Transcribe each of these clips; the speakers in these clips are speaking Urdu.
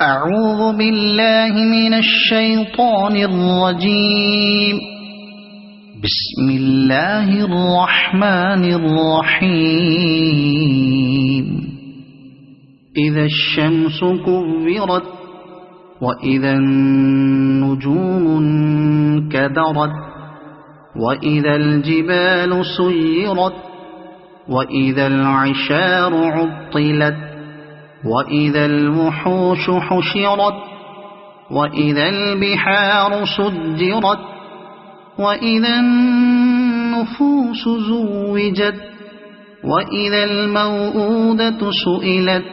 أعوذ بالله من الشيطان الرجيم. بسم الله الرحمن الرحيم. إذا الشمس كورت وإذا النجوم انكدرت وإذا الجبال سيرت وإذا العشار عطلت وإذا الوحوش حشرت وإذا البحار سجرت وإذا النفوس زوجت وإذا الموءودة سئلت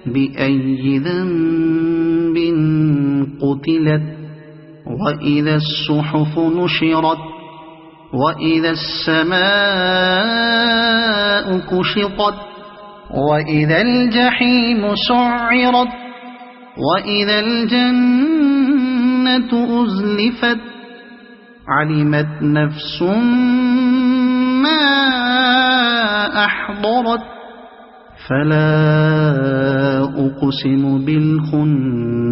بأي ذنب قتلت وإذا الصحف نشرت وإذا السماء كشطت وإذا الجحيم سعرت وإذا الجنة أزلفت علمت نفس ما أحضرت فلا أقسم بالخنس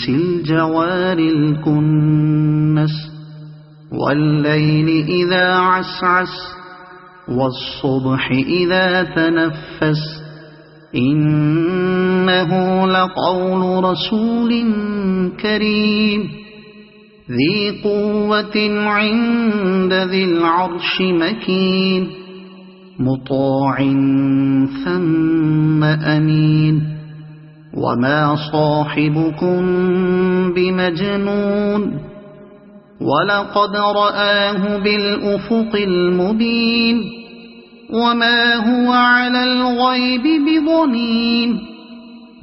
الجوار الكنس والليل إذا عسعس والصبح إذا تنفس إنه لقول رسول كريم ذي قوة عند ذي العرش مكين مطاع ثم أمين وما صاحبكم بمجنون ولقد رآه بالأفق المبين وما هو على الغيب بضنين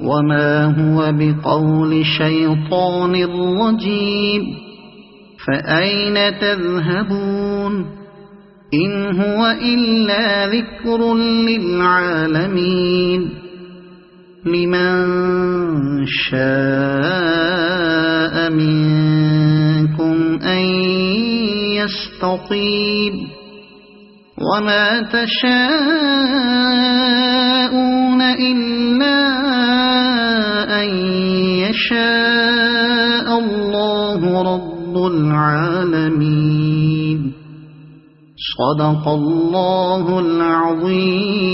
وما هو بقول شيطان رجيم فأين تذهبون إن هو إلا ذكر للعالمين لمن شاء منكم أن يستقيم وما تشاءون إلا أن يشاء الله رب العالمين. صدق الله العظيم.